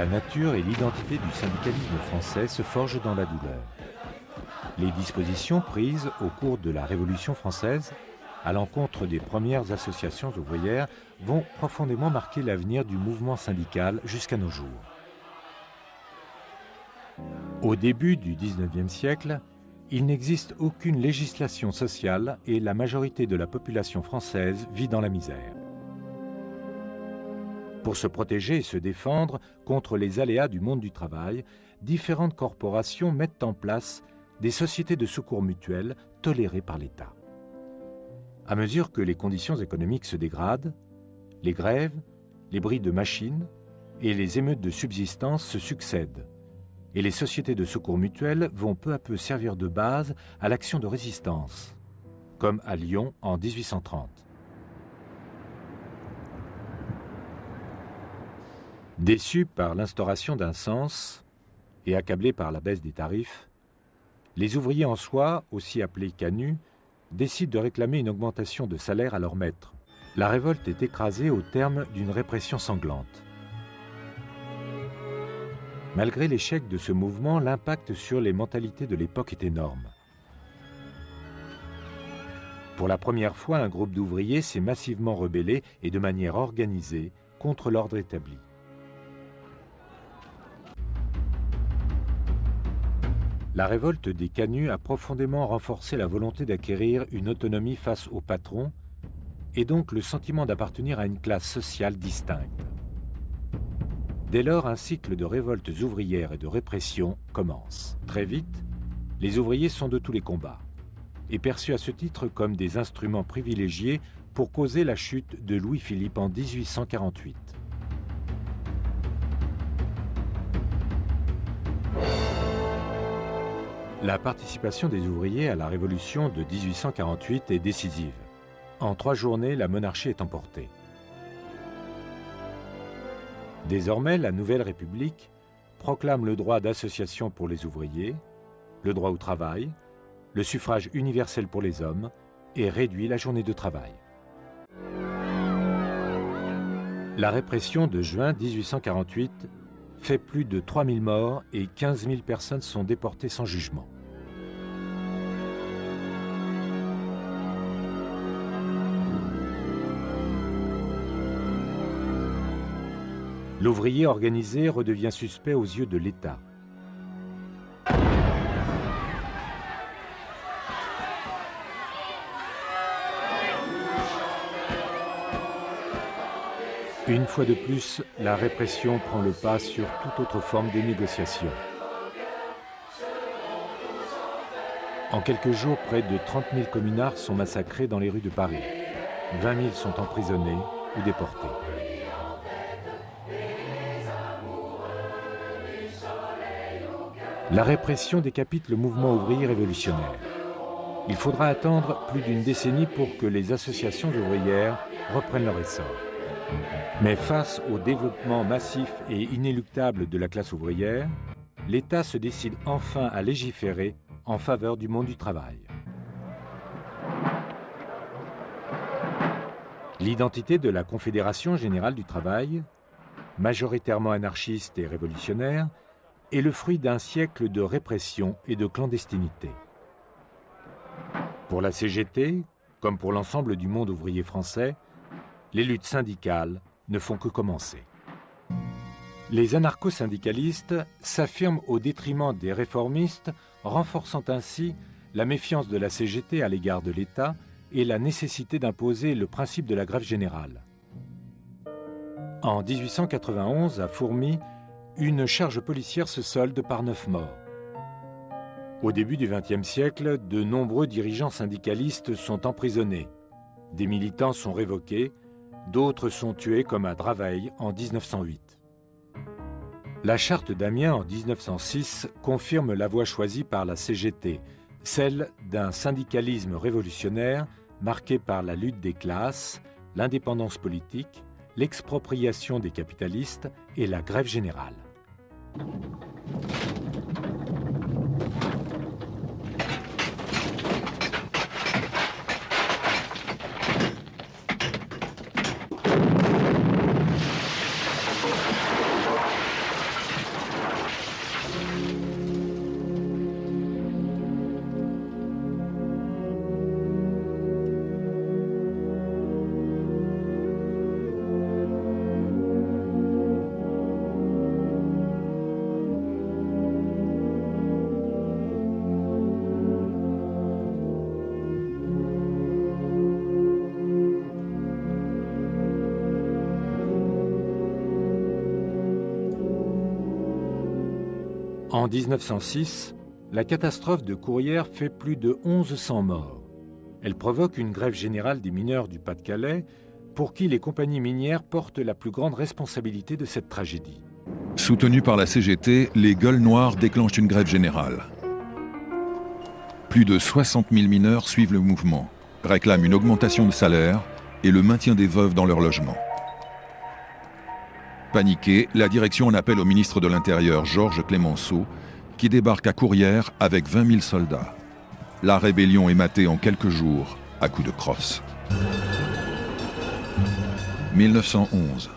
La nature et l'identité du syndicalisme français se forgent dans la douleur. Les dispositions prises au cours de la Révolution française, à l'encontre des premières associations ouvrières, vont profondément marquer l'avenir du mouvement syndical jusqu'à nos jours. Au début du XIXe siècle, il n'existe aucune législation sociale et la majorité de la population française vit dans la misère. Pour se protéger et se défendre contre les aléas du monde du travail, différentes corporations mettent en place des sociétés de secours mutuels tolérées par l'État. À mesure que les conditions économiques se dégradent, les grèves, les bris de machines et les émeutes de subsistance se succèdent, et les sociétés de secours mutuels vont peu à peu servir de base à l'action de résistance, comme à Lyon en 1830. Déçus par l'instauration d'un cens et accablés par la baisse des tarifs, les ouvriers en soie, aussi appelés canuts, décident de réclamer une augmentation de salaire à leur maître. La révolte est écrasée au terme d'une répression sanglante. Malgré l'échec de ce mouvement, l'impact sur les mentalités de l'époque est énorme. Pour la première fois, un groupe d'ouvriers s'est massivement rebellé et de manière organisée contre l'ordre établi. La révolte des canuts a profondément renforcé la volonté d'acquérir une autonomie face au patron et donc le sentiment d'appartenir à une classe sociale distincte. Dès lors, un cycle de révoltes ouvrières et de répression commence. Très vite, les ouvriers sont de tous les combats et perçus à ce titre comme des instruments privilégiés pour causer la chute de Louis-Philippe en 1848. La participation des ouvriers à la Révolution de 1848 est décisive. En 3 journées, la monarchie est emportée. Désormais, la Nouvelle République proclame le droit d'association pour les ouvriers, le droit au travail, le suffrage universel pour les hommes et réduit la journée de travail. La répression de juin 1848 fait plus de 3000 morts et 15 000 personnes sont déportées sans jugement. L'ouvrier organisé redevient suspect aux yeux de l'État. Une fois de plus, la répression prend le pas sur toute autre forme de négociation. En quelques jours, près de 30 000 communards sont massacrés dans les rues de Paris. 20 000 sont emprisonnés ou déportés. La répression décapite le mouvement ouvrier révolutionnaire. Il faudra attendre plus d'une décennie pour que les associations ouvrières reprennent leur essor. Mais face au développement massif et inéluctable de la classe ouvrière, l'État se décide enfin à légiférer en faveur du monde du travail. L'identité de la Confédération générale du travail, majoritairement anarchiste et révolutionnaire, est le fruit d'un siècle de répression et de clandestinité. Pour la CGT, comme pour l'ensemble du monde ouvrier français, les luttes syndicales ne font que commencer. Les anarcho-syndicalistes s'affirment au détriment des réformistes, renforçant ainsi la méfiance de la CGT à l'égard de l'État et la nécessité d'imposer le principe de la grève générale. En 1891, à Fourmies, une charge policière se solde par 9 morts. Au début du XXe siècle, de nombreux dirigeants syndicalistes sont emprisonnés. Des militants sont révoqués, d'autres sont tués comme à Draveil en 1908. La charte d'Amiens en 1906 confirme la voie choisie par la CGT, celle d'un syndicalisme révolutionnaire marqué par la lutte des classes, l'indépendance politique, l'expropriation des capitalistes et la grève générale. En 1906, la catastrophe de Courrières fait plus de 1100 morts. Elle provoque une grève générale des mineurs du Pas-de-Calais, pour qui les compagnies minières portent la plus grande responsabilité de cette tragédie. Soutenus par la CGT, les Gueules Noires déclenchent une grève générale. Plus de 60 000 mineurs suivent le mouvement, réclament une augmentation de salaire et le maintien des veuves dans leur logement. Paniquée, la direction en appelle au ministre de l'Intérieur, Georges Clemenceau, qui débarque à Courrières avec 20 000 soldats. La rébellion est matée en quelques jours à coups de crosse. 1911.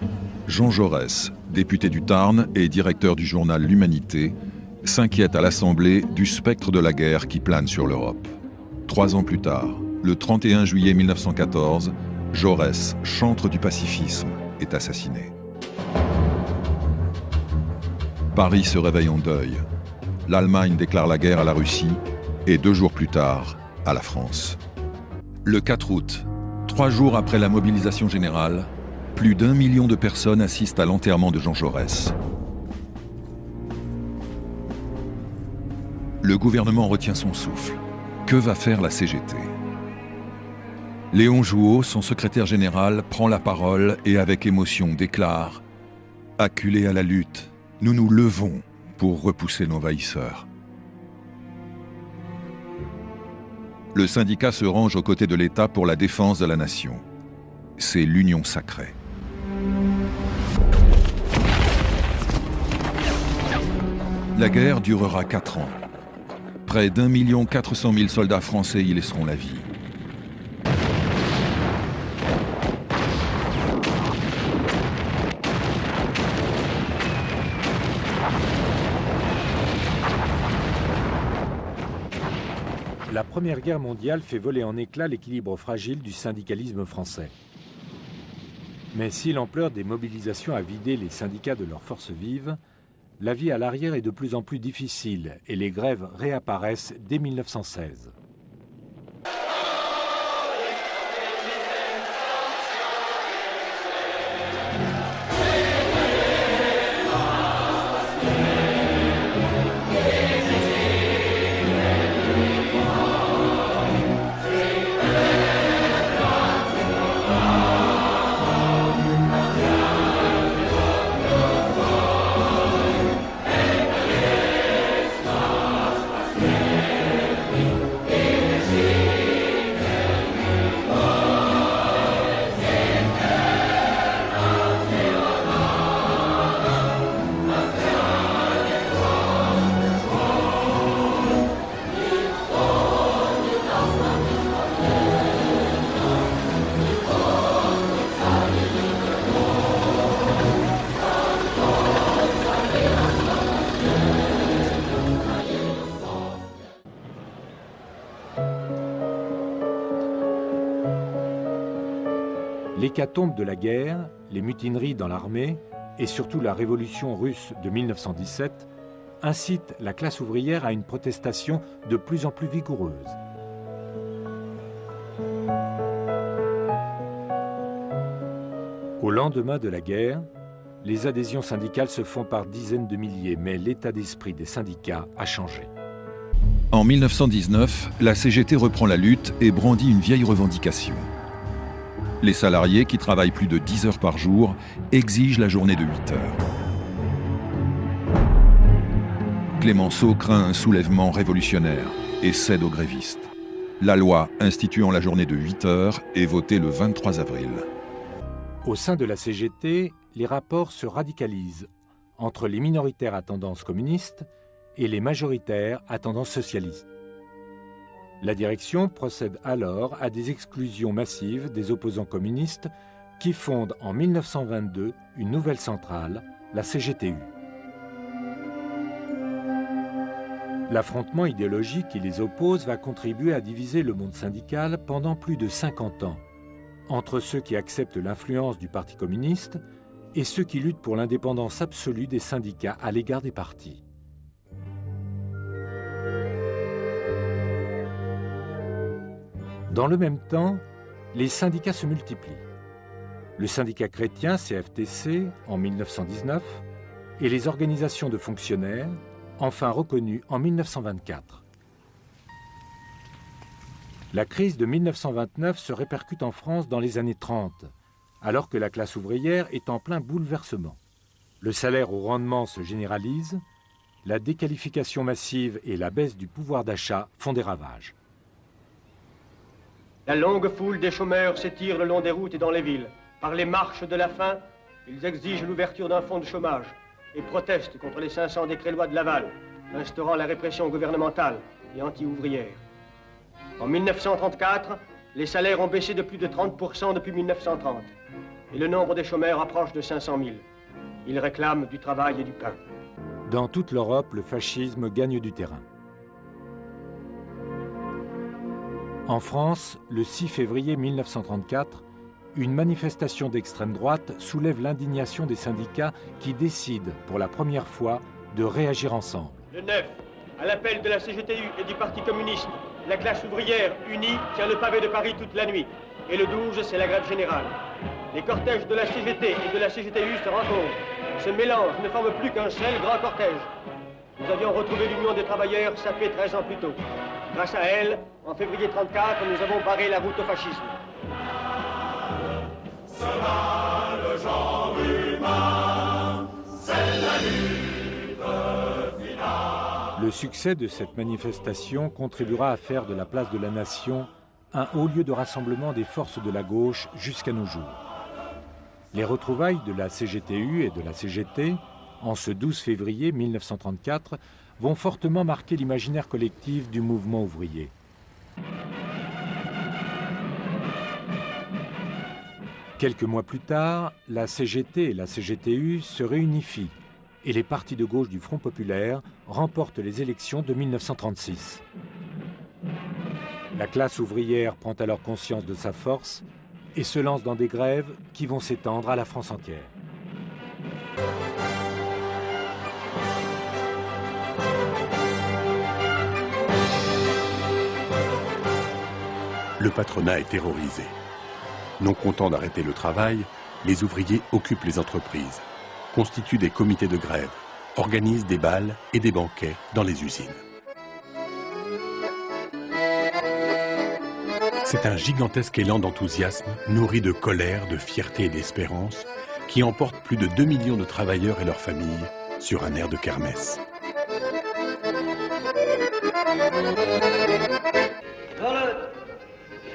Jean Jaurès, député du Tarn et directeur du journal L'Humanité, s'inquiète à l'Assemblée du spectre de la guerre qui plane sur l'Europe. 3 ans plus tard, le 31 juillet 1914, Jaurès, chantre du pacifisme, est assassiné. Paris se réveille en deuil. L'Allemagne déclare la guerre à la Russie et 2 jours plus tard, à la France. Le 4 août, 3 jours après la mobilisation générale, plus d'1 million de personnes assistent à l'enterrement de Jean Jaurès. Le gouvernement retient son souffle. Que va faire la CGT ? Léon Jouot, son secrétaire général, prend la parole et avec émotion déclare « Acculés à la lutte, nous nous levons pour repousser l'envahisseur. » Le syndicat se range aux côtés de l'État pour la défense de la nation. C'est l'union sacrée. La guerre durera 4 ans. Près d'1 400 000 soldats français y laisseront la vie. La Première Guerre mondiale fait voler en éclats l'équilibre fragile du syndicalisme français. Mais si l'ampleur des mobilisations a vidé les syndicats de leurs forces vives, la vie à l'arrière est de plus en plus difficile et les grèves réapparaissent dès 1916. L'hécatombe de la guerre, les mutineries dans l'armée et surtout la révolution russe de 1917 incitent la classe ouvrière à une protestation de plus en plus vigoureuse. Au lendemain de la guerre, les adhésions syndicales se font par dizaines de milliers, mais l'état d'esprit des syndicats a changé. En 1919, la CGT reprend la lutte et brandit une vieille revendication. Les salariés, qui travaillent plus de 10 heures par jour, exigent la journée de 8 heures. Clemenceau craint un soulèvement révolutionnaire et cède aux grévistes. La loi instituant la journée de 8 heures est votée le 23 avril. Au sein de la CGT, les rapports se radicalisent entre les minoritaires à tendance communiste et les majoritaires à tendance socialiste. La direction procède alors à des exclusions massives des opposants communistes qui fondent en 1922 une nouvelle centrale, la CGTU. L'affrontement idéologique qui les oppose va contribuer à diviser le monde syndical pendant plus de 50 ans, entre ceux qui acceptent l'influence du Parti communiste et ceux qui luttent pour l'indépendance absolue des syndicats à l'égard des partis. Dans le même temps, les syndicats se multiplient. Le syndicat chrétien CFTC en 1919 et les organisations de fonctionnaires, enfin reconnue en 1924. La crise de 1929 se répercute en France dans les années 30, alors que la classe ouvrière est en plein bouleversement. Le salaire au rendement se généralise, la déqualification massive et la baisse du pouvoir d'achat font des ravages. La longue foule des chômeurs s'étire le long des routes et dans les villes. Par les marches de la faim, ils exigent l'ouverture d'un fonds de chômage et protestent contre les 500 décrets-lois de Laval, instaurant la répression gouvernementale et anti-ouvrière. En 1934, les salaires ont baissé de plus de 30% depuis 1930 et le nombre des chômeurs approche de 500 000. Ils réclament du travail et du pain. Dans toute l'Europe, le fascisme gagne du terrain. En France, le 6 février 1934, une manifestation d'extrême droite soulève l'indignation des syndicats qui décident, pour la première fois, de réagir ensemble. Le 9, à l'appel de la CGTU et du Parti communiste, la classe ouvrière unie tient le pavé de Paris toute la nuit. Et le 12, c'est la grève générale. Les cortèges de la CGT et de la CGTU se rencontrent. Ce mélange ne forme plus qu'un seul grand cortège. Nous avions retrouvé l'Union des travailleurs sapée 13 ans plus tôt. Grâce à elle, en février 1934, nous avons barré la route au fascisme. Cela, le genre humain, c'est la lutte finale. Le succès de cette manifestation contribuera à faire de la place de la Nation un haut lieu de rassemblement des forces de la gauche jusqu'à nos jours. Les retrouvailles de la CGTU et de la CGT, en ce 12 février 1934, vont fortement marquer l'imaginaire collectif du mouvement ouvrier. Quelques mois plus tard, la CGT et la CGTU se réunifient et les partis de gauche du Front populaire remportent les élections de 1936. La classe ouvrière prend alors conscience de sa force et se lance dans des grèves qui vont s'étendre à la France entière. Le patronat est terrorisé. Non contents d'arrêter le travail, les ouvriers occupent les entreprises, constituent des comités de grève, organisent des bals et des banquets dans les usines. C'est un gigantesque élan d'enthousiasme, nourri de colère, de fierté et d'espérance, qui emporte plus de 2 millions de travailleurs et leurs familles sur un air de kermesse.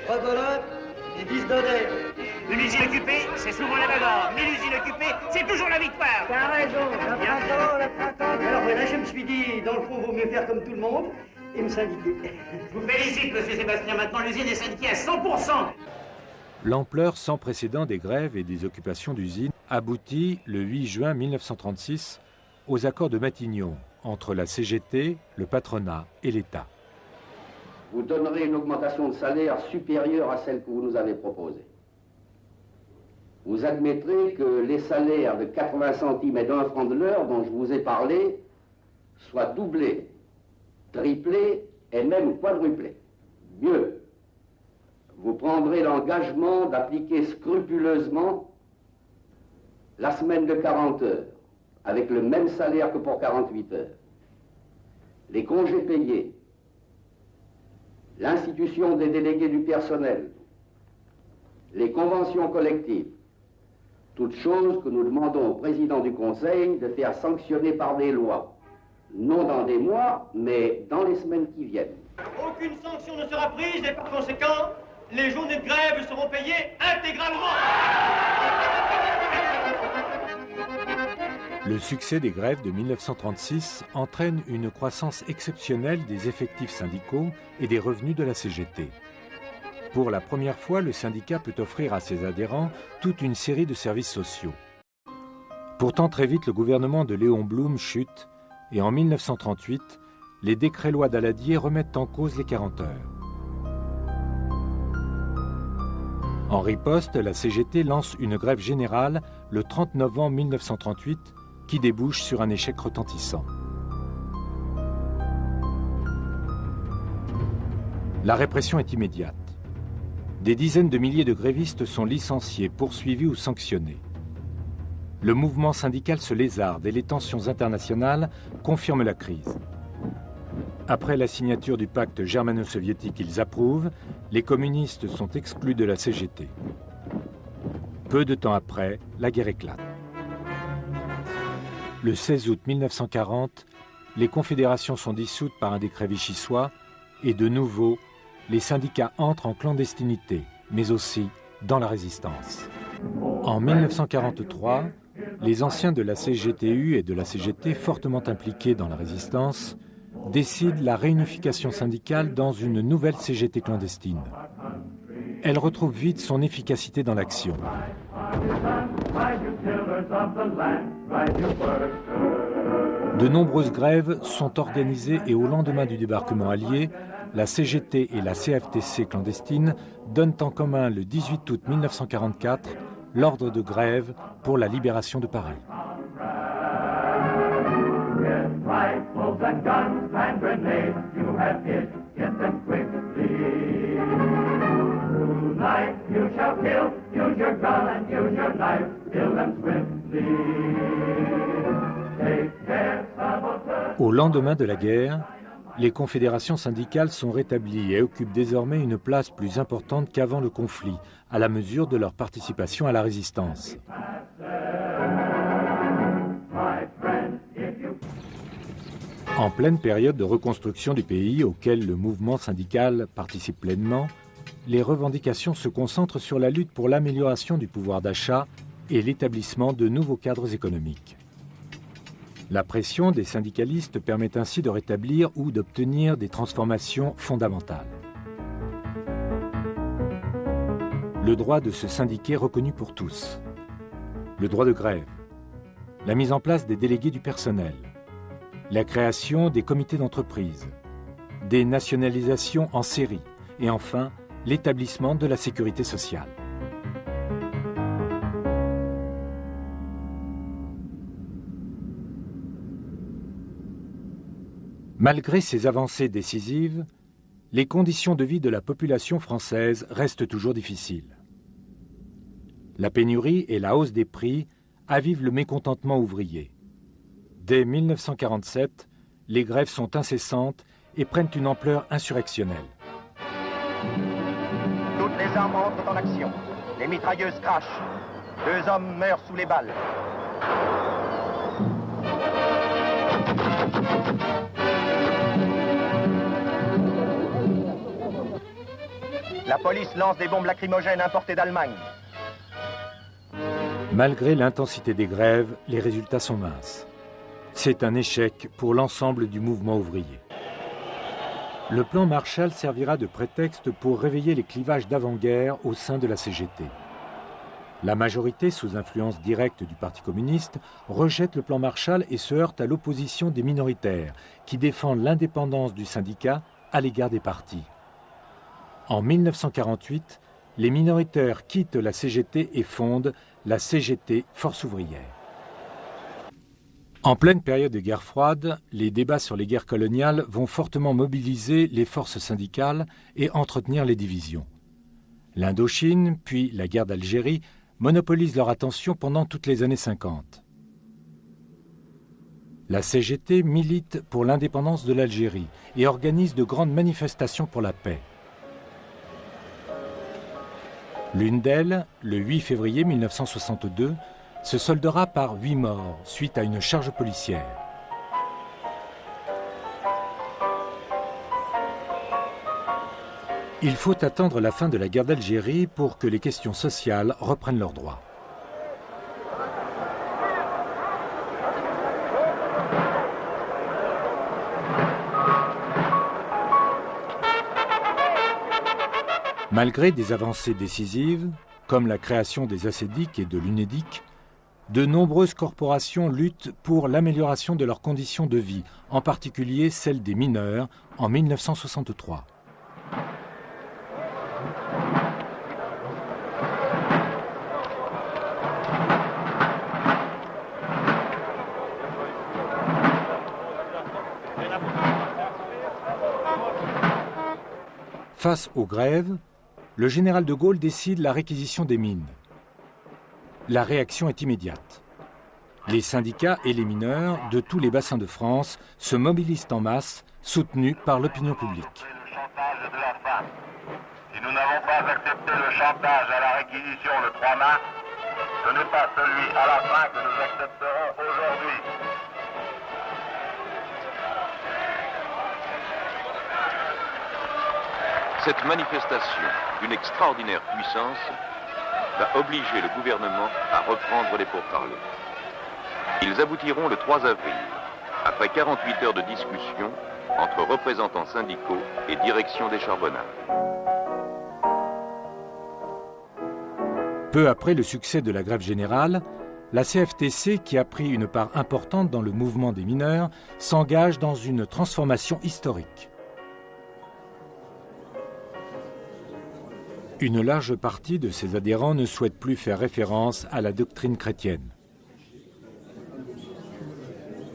Rebelote et 10 donnés. Une usine occupée, c'est souvent la bagarre. Mais l'usine occupée, c'est toujours la victoire. T'as raison, le printemps. Alors voilà, je me suis dit, dans le fond, vaut mieux faire comme tout le monde et me syndiquer. Je vous félicite, monsieur Sébastien. Maintenant, l'usine est syndiquée à 100%. L'ampleur sans précédent des grèves et des occupations d'usines aboutit le 8 juin 1936 aux accords de Matignon entre la CGT, le patronat et l'État. Vous donnerez une augmentation de salaire supérieure à celle que vous nous avez proposée. Vous admettrez que les salaires de 80 centimes et d'1 franc de l'heure dont je vous ai parlé soient doublés, triplés et même quadruplés. Mieux, vous prendrez l'engagement d'appliquer scrupuleusement la semaine de 40 heures, avec le même salaire que pour 48 heures. Les congés payés, l'institution des délégués du personnel, les conventions collectives, toutes choses que nous demandons au président du Conseil de faire sanctionner par des lois. Non dans des mois, mais dans les semaines qui viennent. Aucune sanction ne sera prise et par conséquent, les journées de grève seront payées intégralement. Le succès des grèves de 1936 entraîne une croissance exceptionnelle des effectifs syndicaux et des revenus de la CGT. Pour la première fois, le syndicat peut offrir à ses adhérents toute une série de services sociaux. Pourtant, très vite, le gouvernement de Léon Blum chute et en 1938, les décrets-lois Daladier remettent en cause les 40 heures. En riposte, la CGT lance une grève générale le 30 novembre 1938 qui débouche sur un échec retentissant. La répression est immédiate. Des dizaines de milliers de grévistes sont licenciés, poursuivis ou sanctionnés. Le mouvement syndical se lézarde et les tensions internationales confirment la crise. Après la signature du pacte germano-soviétique qu'ils approuvent, les communistes sont exclus de la CGT. Peu de temps après, la guerre éclate. Le 16 août 1940, les confédérations sont dissoutes par un décret vichysois et de nouveau, les syndicats entrent en clandestinité, mais aussi dans la résistance. En 1943, les anciens de la CGTU et de la CGT, fortement impliqués dans la résistance, décident la réunification syndicale dans une nouvelle CGT clandestine. Elle retrouve vite son efficacité dans l'action. De nombreuses grèves sont organisées et au lendemain du débarquement allié, la CGT et la CFTC clandestine donnent en commun le 18 août 1944 l'ordre de grève pour la libération de Paris. Au lendemain de la guerre, les confédérations syndicales sont rétablies et occupent désormais une place plus importante qu'avant le conflit, à la mesure de leur participation à la résistance. En pleine période de reconstruction du pays, auquel le mouvement syndical participe pleinement, les revendications se concentrent sur la lutte pour l'amélioration du pouvoir d'achat et l'établissement de nouveaux cadres économiques. La pression des syndicalistes permet ainsi de rétablir ou d'obtenir des transformations fondamentales. Le droit de se syndiquer reconnu pour tous, le droit de grève, la mise en place des délégués du personnel, la création des comités d'entreprise, des nationalisations en série et enfin l'établissement de la sécurité sociale. Malgré ces avancées décisives, les conditions de vie de la population française restent toujours difficiles. La pénurie et la hausse des prix avivent le mécontentement ouvrier. Dès 1947, les grèves sont incessantes et prennent une ampleur insurrectionnelle. Toutes les armes entrent en action. Les mitrailleuses crachent. 2 hommes meurent sous les balles. La police lance des bombes lacrymogènes importées d'Allemagne. Malgré l'intensité des grèves, les résultats sont minces. C'est un échec pour l'ensemble du mouvement ouvrier. Le plan Marshall servira de prétexte pour réveiller les clivages d'avant-guerre au sein de la CGT. La majorité, sous influence directe du Parti communiste, rejette le plan Marshall et se heurte à l'opposition des minoritaires, qui défendent l'indépendance du syndicat à l'égard des partis. En 1948, les minoritaires quittent la CGT et fondent la CGT Force ouvrière. En pleine période de guerre froide, les débats sur les guerres coloniales vont fortement mobiliser les forces syndicales et entretenir les divisions. L'Indochine, puis la guerre d'Algérie, monopolisent leur attention pendant toutes les années 50. La CGT milite pour l'indépendance de l'Algérie et organise de grandes manifestations pour la paix. L'une d'elles, le 8 février 1962, se soldera par 8 morts suite à une charge policière. Il faut attendre la fin de la guerre d'Algérie pour que les questions sociales reprennent leurs droits. Malgré des avancées décisives, comme la création des ACDIC et de l'UNEDIC, de nombreuses corporations luttent pour l'amélioration de leurs conditions de vie, en particulier celles des mineurs, en 1963. Face aux grèves, le général de Gaulle décide la réquisition des mines. La réaction est immédiate. Les syndicats et les mineurs de tous les bassins de France se mobilisent en masse, soutenus par l'opinion publique. Le chantage de la faim. Si nous n'avons pas accepté le chantage à la réquisition le 3 mars, ce n'est pas celui à la faim que nous accepterons aujourd'hui. Cette manifestation d'une extraordinaire puissance va obliger le gouvernement à reprendre les pourparlers. Ils aboutiront le 3 avril, après 48 heures de discussion entre représentants syndicaux et direction des charbonnages. Peu après le succès de la grève générale, la CFTC, qui a pris une part importante dans le mouvement des mineurs, s'engage dans une transformation historique. Une large partie de ses adhérents ne souhaite plus faire référence à la doctrine chrétienne.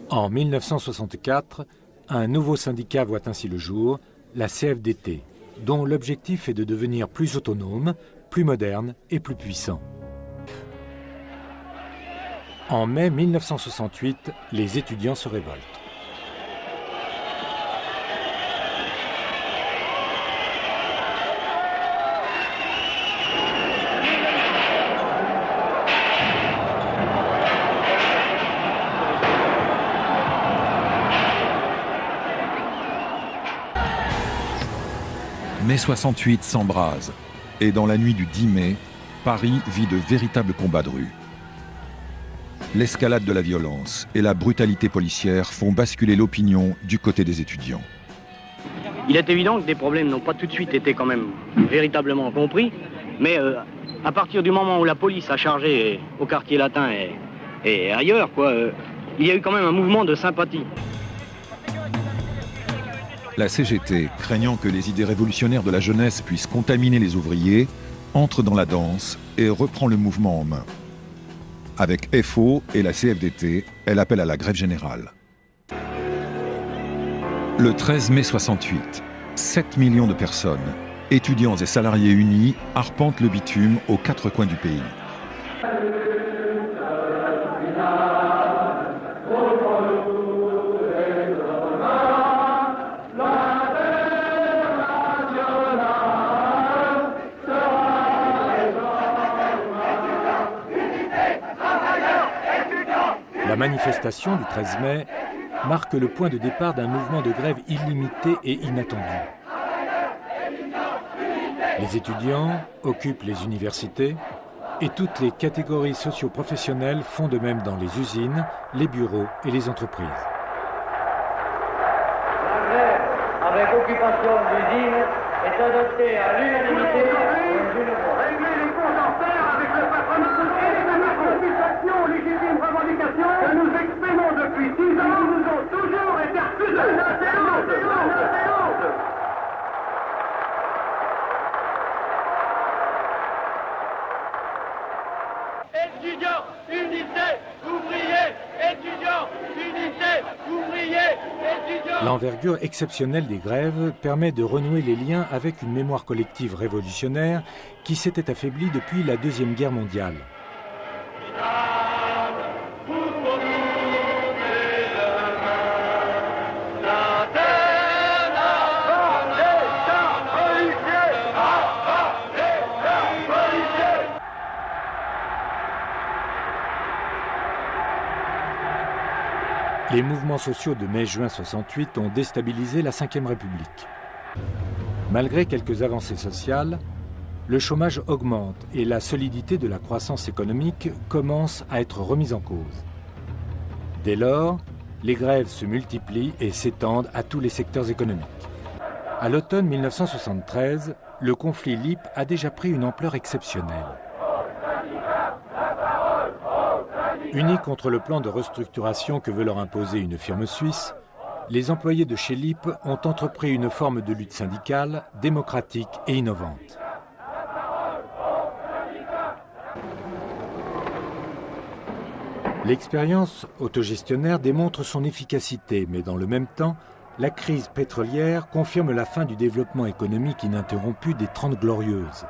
En 1964, un nouveau syndicat voit ainsi le jour, la CFDT, dont l'objectif est de devenir plus autonome, plus moderne et plus puissant. En mai 1968, les étudiants se révoltent. Mai 68 s'embrase, et dans la nuit du 10 mai, Paris vit de véritables combats de rue. L'escalade de la violence et la brutalité policière font basculer l'opinion du côté des étudiants. Il est évident que des problèmes n'ont pas tout de suite été quand même véritablement compris, mais à partir du moment où la police a chargé au quartier latin et ailleurs, il y a eu quand même un mouvement de sympathie. La CGT, craignant que les idées révolutionnaires de la jeunesse puissent contaminer les ouvriers, entre dans la danse et reprend le mouvement en main. Avec FO et la CFDT, elle appelle à la grève générale. Le 13 mai 68, 7 millions de personnes, étudiants et salariés unis, arpentent le bitume aux 4 coins du pays. La manifestation du 13 mai marque le point de départ d'un mouvement de grève illimité et inattendu. Les étudiants occupent les universités et toutes les catégories socio-professionnelles font de même dans les usines, les bureaux et les entreprises. La grève avec occupation d'usines est adoptée à l'unanimité d'une voix. Régler les comptes en fer avec le patronat et les satisfaction aux légitimes revendications que nous exprimons depuis 10 ans nous ont toujours été refusées. Étudiants, unité, ouvriers, étudiants, unité, ouvriers, étudiants. L'envergure exceptionnelle des grèves permet de renouer les liens avec une mémoire collective révolutionnaire qui s'était affaiblie depuis la Deuxième Guerre mondiale. Les mouvements sociaux de mai-juin 68 ont déstabilisé la Ve République. Malgré quelques avancées sociales, le chômage augmente et la solidité de la croissance économique commence à être remise en cause. Dès lors, les grèves se multiplient et s'étendent à tous les secteurs économiques. À l'automne 1973, le conflit LIP a déjà pris une ampleur exceptionnelle. Unis contre le plan de restructuration que veut leur imposer une firme suisse, les employés de chez LIP ont entrepris une forme de lutte syndicale, démocratique et innovante. L'expérience autogestionnaire démontre son efficacité, mais dans le même temps, la crise pétrolière confirme la fin du développement économique ininterrompu des 30 Glorieuses.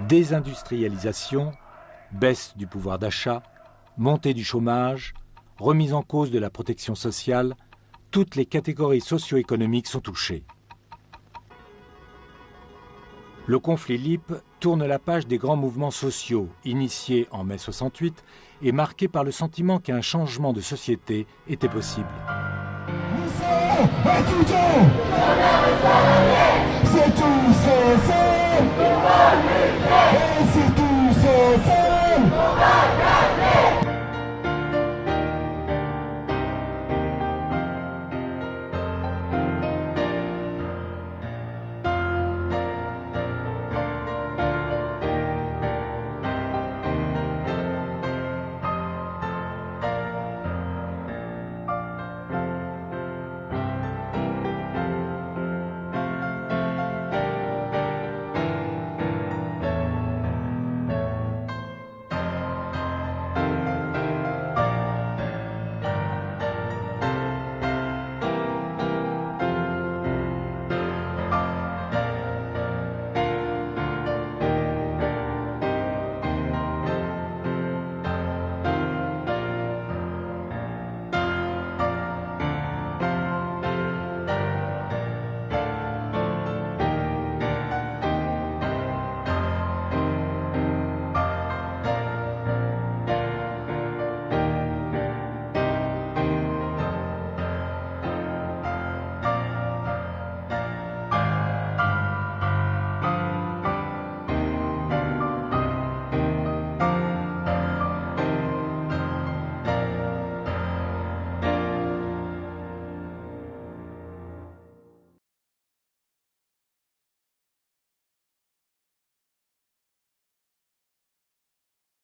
Désindustrialisation, Baisse du pouvoir d'achat, montée du chômage, remise en cause de la protection sociale, toutes les catégories socio-économiques sont touchées. Le conflit libre tourne la page des grands mouvements sociaux, initiés en mai 68 et marqués par le sentiment qu'un changement de société était possible. C'est tout, c'est